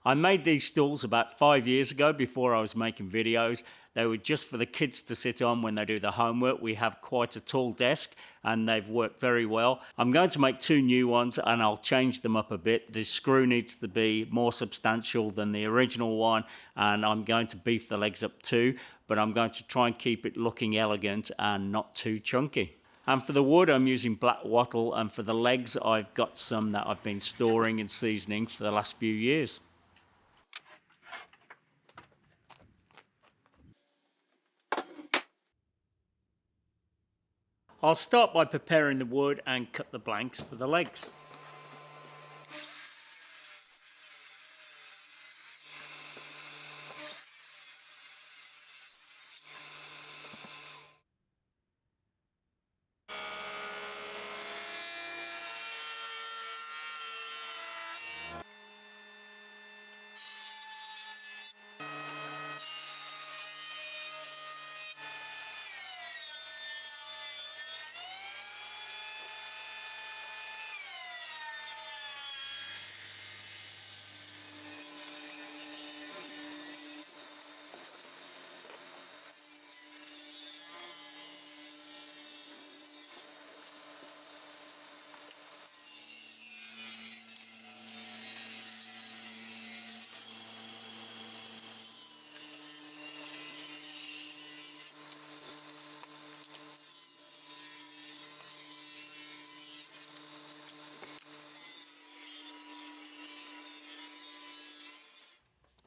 I made these stools about 5 years ago before I was making videos. They were just for the kids to sit on when they do the homework. We have quite a tall desk and they've worked very well. I'm going to make 2 new ones and I'll change them up a bit. The screw needs to be more substantial than the original one and I'm going to beef the legs up too, but I'm going to try and keep it looking elegant and not too chunky. And for the wood, I'm using black wattle, and for the legs, I've got some that I've been storing and seasoning for the last few years. I'll start by preparing the wood and cut the blanks for the legs.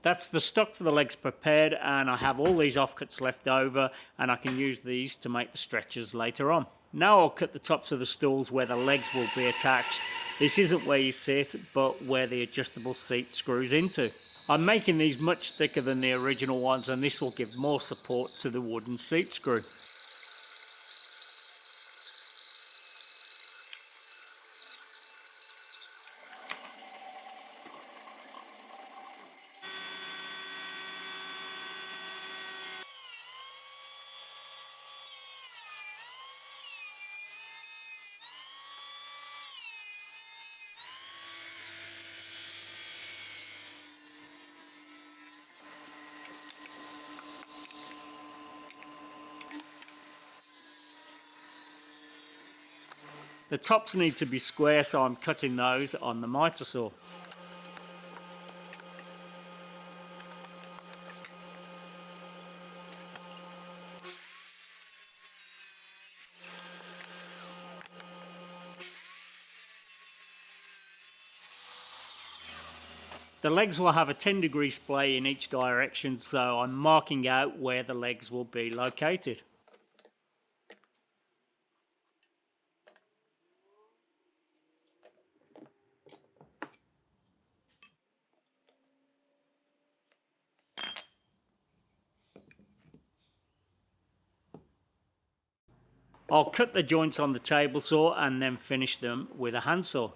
That's the stock for the legs prepared, and I have all these offcuts left over and I can use these to make the stretchers later on. Now I'll cut the tops of the stools where the legs will be attached. This isn't where you sit, but where the adjustable seat screws into. I'm making these much thicker than the original ones and this will give more support to the wooden seat screw. The tops need to be square, so I'm cutting those on the miter saw. The legs will have a 10-degree splay in each direction, so I'm marking out where the legs will be located. I'll cut the joints on the table saw and then finish them with a handsaw.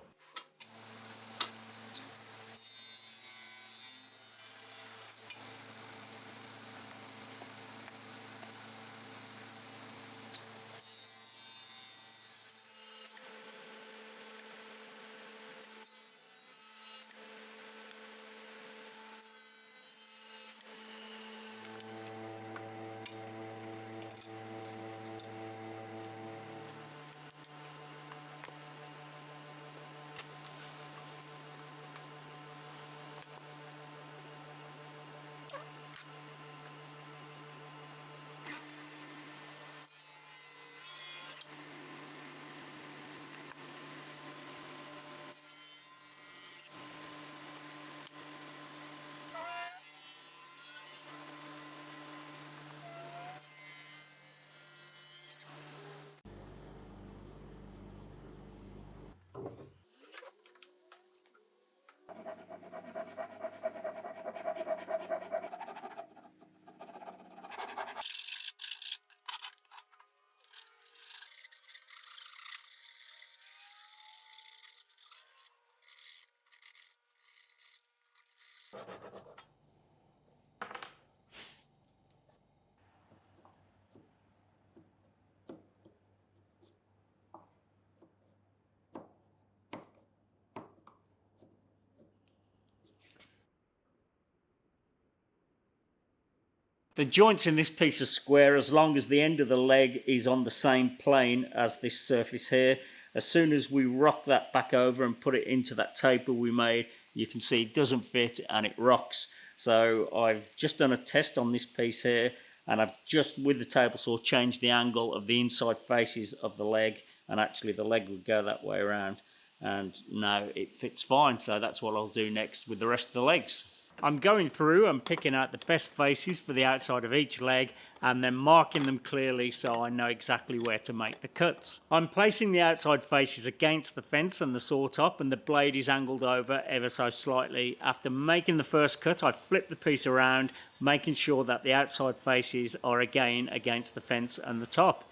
The joints in this piece are square as long as the end of the leg is on the same plane as this surface here. As soon as we rock that back over and put it into that taper we made, you can see it doesn't fit and it rocks. So I've just done a test on this piece here, and I've just, with the table saw, changed the angle of the inside faces of the leg, and actually the leg would go that way around, and now it fits fine. So that's what I'll do next with the rest of the legs. I'm going through and picking out the best faces for the outside of each leg and then marking them clearly so I know exactly where to make the cuts. I'm placing the outside faces against the fence and the saw top, and the blade is angled over ever so slightly. After making the first cut, I flip the piece around, making sure that the outside faces are again against the fence and the top.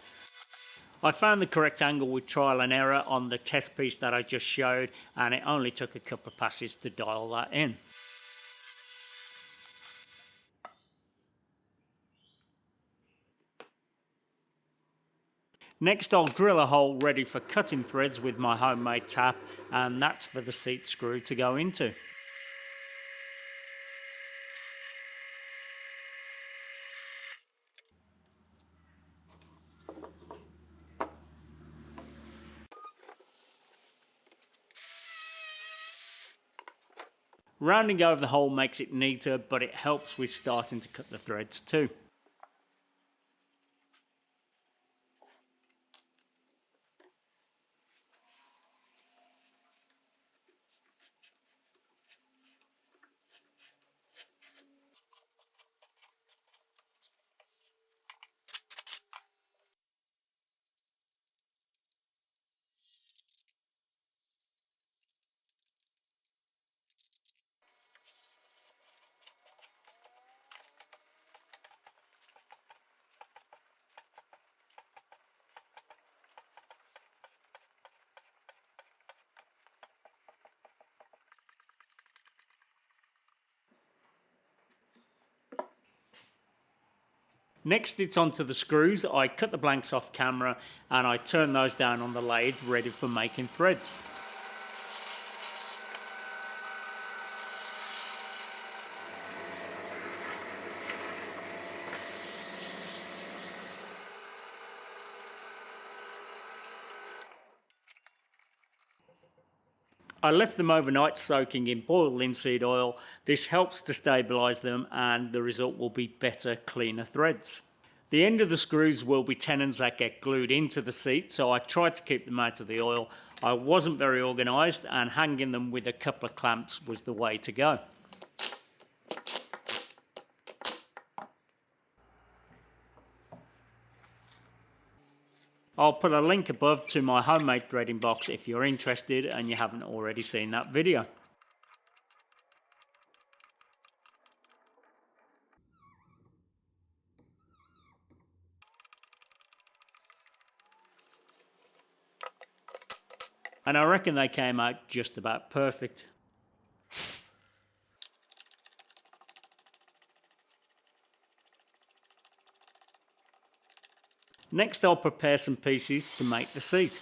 I found the correct angle with trial and error on the test piece that I just showed, and it only took a couple of passes to dial that in. Next, I'll drill a hole ready for cutting threads with my homemade tap, and that's for the seat screw to go into. Rounding over the hole makes it neater, but it helps with starting to cut the threads too. Next, it's onto the screws. I cut the blanks off camera and I turn those down on the lathe ready for making threads. I left them overnight soaking in boiled linseed oil. This helps to stabilise them, and the result will be better, cleaner threads. The end of the screws will be tenons that get glued into the seat, so I tried to keep them out of the oil. I wasn't very organised, and hanging them with a couple of clamps was the way to go. I'll put a link above to my homemade threading box if you're interested and you haven't already seen that video. And I reckon they came out just about perfect. Next, I'll prepare some pieces to make the seat.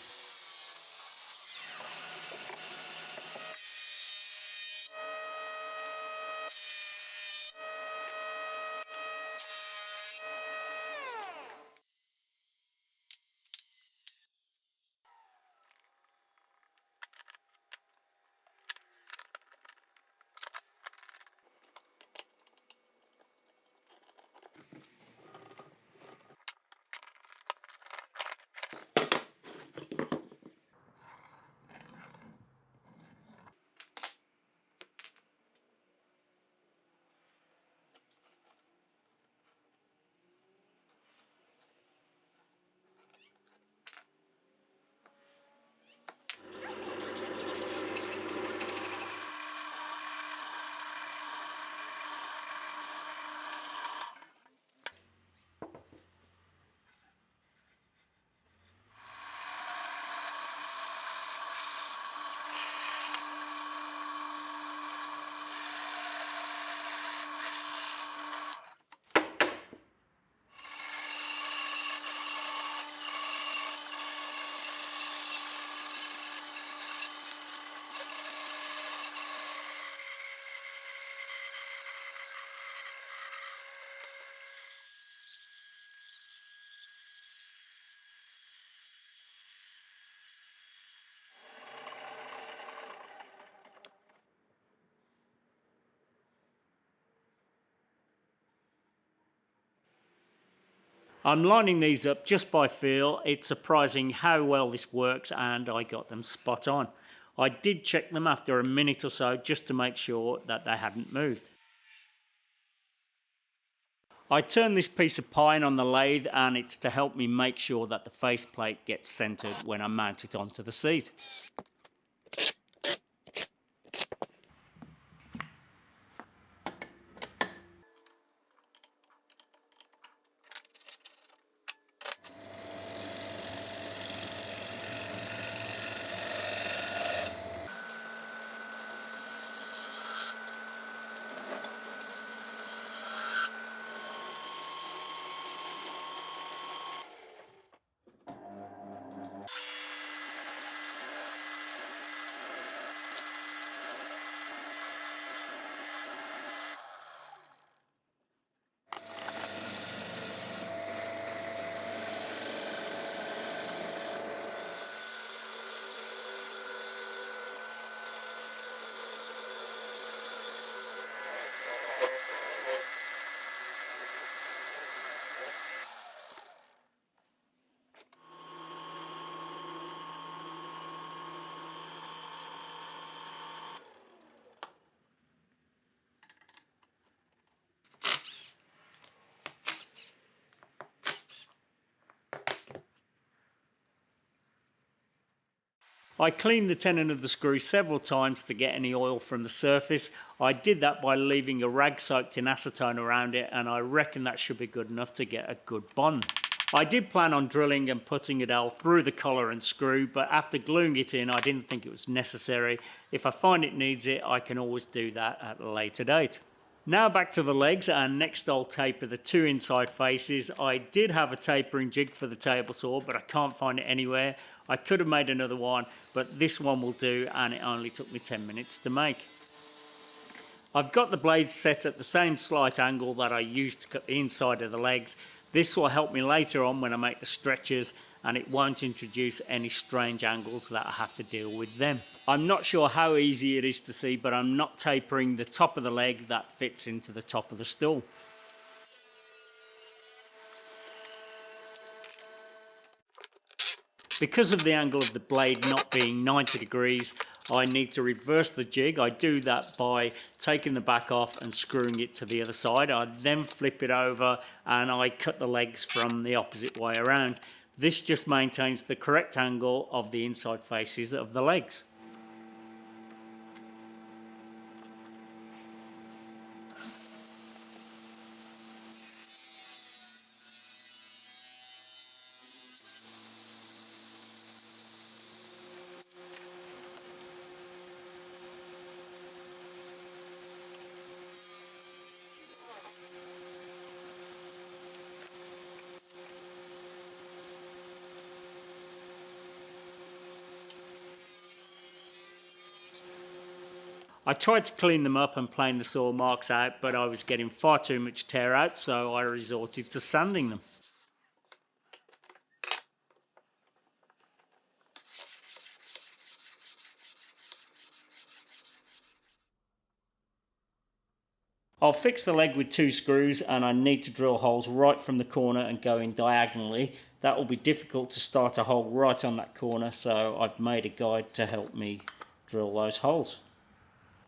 I'm lining these up just by feel. It's surprising how well this works, and I got them spot on. I did check them after a minute or so just to make sure that they hadn't moved. I turn this piece of pine on the lathe, and it's to help me make sure that the faceplate gets centered when I mount it onto the seat. I cleaned the tenon of the screw several times to get any oil from the surface. I did that by leaving a rag soaked in acetone around it, and I reckon that should be good enough to get a good bond. I did plan on drilling and putting a dowel through the collar and screw, but after gluing it in I didn't think it was necessary. If I find it needs it, I can always do that at a later date. Now back to the legs, and next I'll taper the two inside faces. I did have a tapering jig for the table saw, but I can't find it anywhere. I could have made another one, but this one will do, and it only took me 10 minutes to make. I've got the blades set at the same slight angle that I used to cut the inside of the legs. This will help me later on when I make the stretchers, and it won't introduce any strange angles that I have to deal with them. I'm not sure how easy it is to see, but I'm not tapering the top of the leg that fits into the top of the stool. Because of the angle of the blade not being 90 degrees, I need to reverse the jig. I do that by taking the back off and screwing it to the other side. I then flip it over and I cut the legs from the opposite way around. This just maintains the correct angle of the inside faces of the legs. I tried to clean them up and plane the saw marks out, but I was getting far too much tear out, so I resorted to sanding them. I'll fix the leg with 2 screws, and I need to drill holes right from the corner and go in diagonally. That will be difficult to start a hole right on that corner, so I've made a guide to help me drill those holes.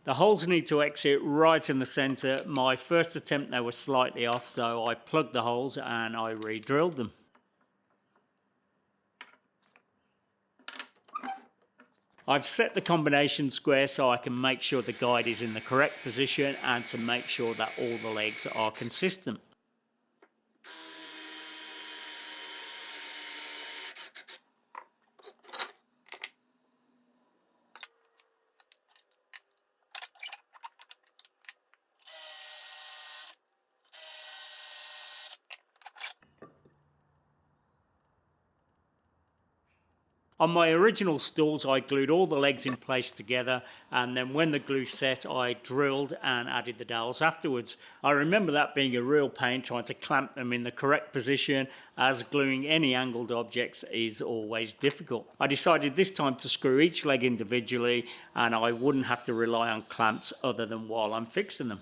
The holes need to exit right in the centre. My first attempt they were slightly off, so I plugged the holes and I re-drilled them. I've set the combination square so I can make sure the guide is in the correct position and to make sure that all the legs are consistent. On my original stools, I glued all the legs in place together, and then when the glue set, I drilled and added the dowels afterwards. I remember that being a real pain trying to clamp them in the correct position, as gluing any angled objects is always difficult. I decided this time to screw each leg individually, and I wouldn't have to rely on clamps other than while I'm fixing them.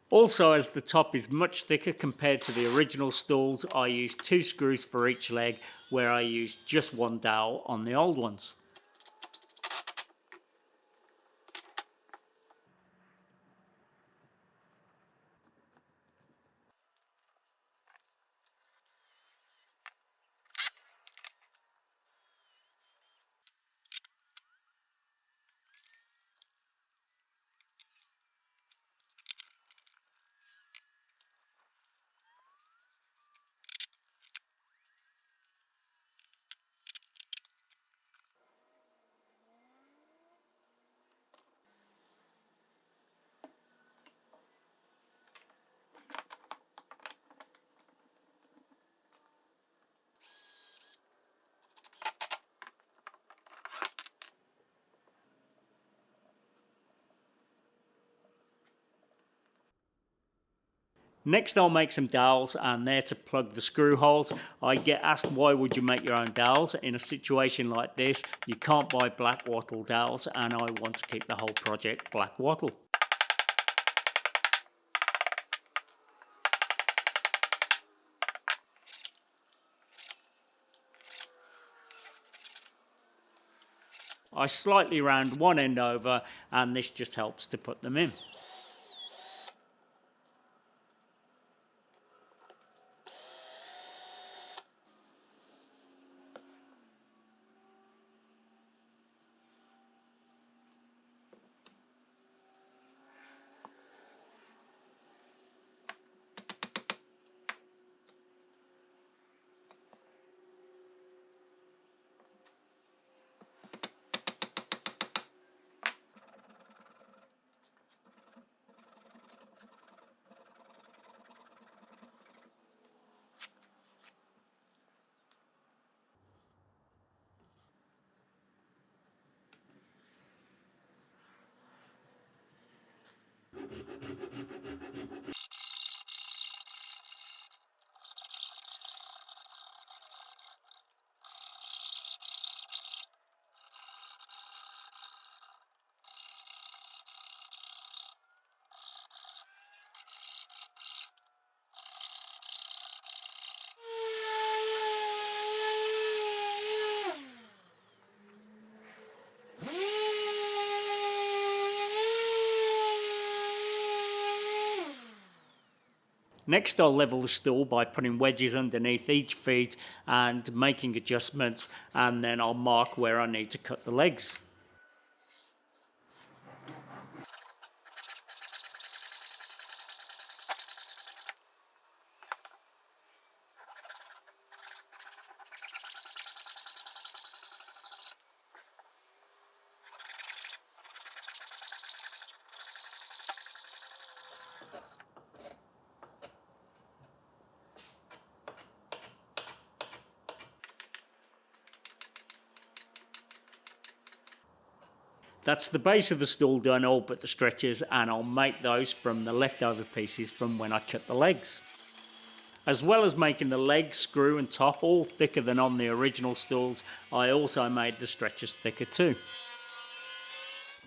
Also, as the top is much thicker compared to the original stools, I used 2 screws for each leg, where I used just 1 dowel on the old ones. Next I'll make some dowels, and they're to plug the screw holes. I get asked, why would you make your own dowels? In a situation like this, you can't buy black wattle dowels, and I want to keep the whole project black wattle. I slightly round one end over, and this just helps to put them in. Next I'll level the stool by putting wedges underneath each feet and making adjustments, and then I'll mark where I need to cut the legs. That's the base of the stool done, all but the stretchers, and I'll make those from the leftover pieces from when I cut the legs. As well as making the legs, screw and top all thicker than on the original stools, I also made the stretchers thicker too.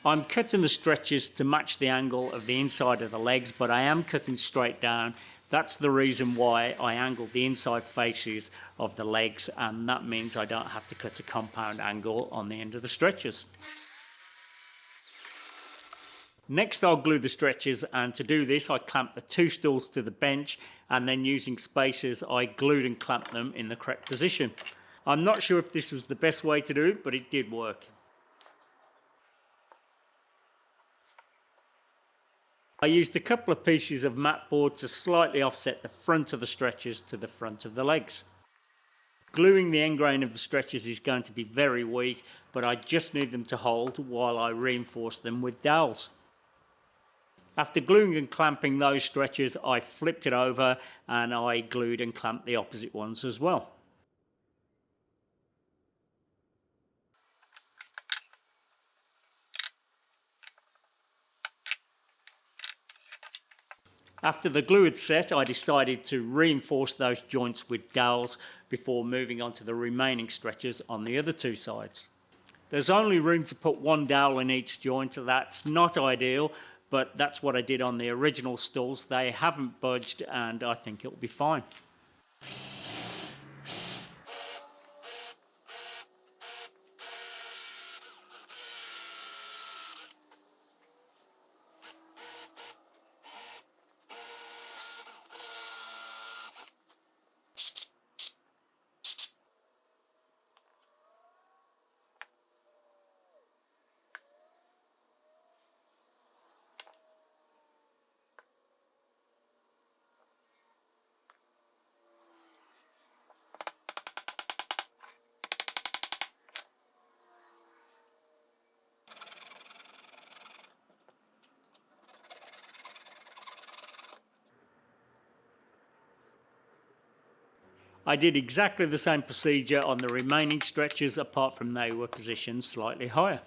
I'm cutting the stretchers to match the angle of the inside of the legs, but I am cutting straight down. That's the reason why I angled the inside faces of the legs, and that means I don't have to cut a compound angle on the end of the stretchers. Next I'll glue the stretchers, and to do this I clamped the 2 stools to the bench, and then using spacers I glued and clamped them in the correct position. I'm not sure if this was the best way to do it, but it did work. I used a couple of pieces of mat board to slightly offset the front of the stretchers to the front of the legs. Gluing the end grain of the stretchers is going to be very weak, but I just need them to hold while I reinforce them with dowels. After gluing and clamping those stretchers, I flipped it over and I glued and clamped the opposite ones as well. After the glue had set, I decided to reinforce those joints with dowels before moving on to the remaining stretchers on the other 2 sides. There's only room to put 1 dowel in each joint, so that's not ideal, but that's what I did on the original Stools. They haven't budged, and I think it'll be fine. I did exactly the same procedure on the remaining stretchers, apart from they were positioned slightly higher.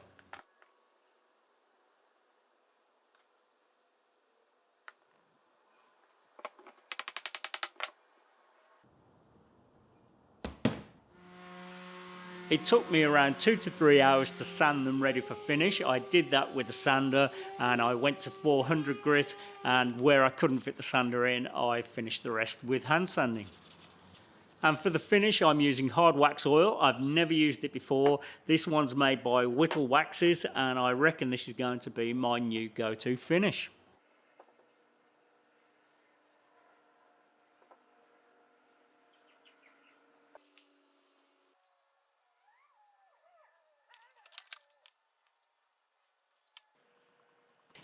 It took me around 2 to 3 hours to sand them ready for finish. I did that with a sander, and I went to 400 grit, and where I couldn't fit the sander in, I finished the rest with hand sanding. And for the finish, I'm using hard wax oil. I've never used it before. This one's made by Whittle Waxes, and I reckon this is going to be my new go-to finish.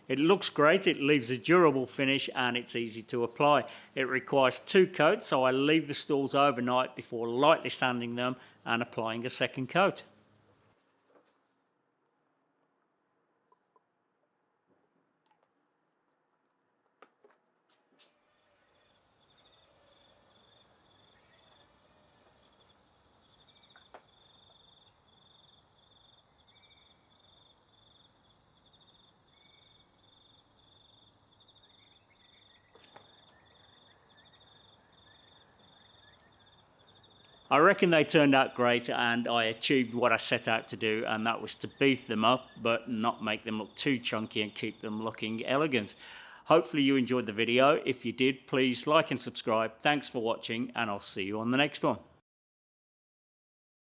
It looks great, it leaves a durable finish, and it's easy to apply. It requires 2 coats, so I leave the stools overnight before lightly sanding them and applying a second coat. I reckon they turned out great, and I achieved what I set out to do, and that was to beef them up but not make them look too chunky and keep them looking elegant. Hopefully you enjoyed the video. If you did, please like and subscribe. Thanks for watching, and I'll see you on the next one.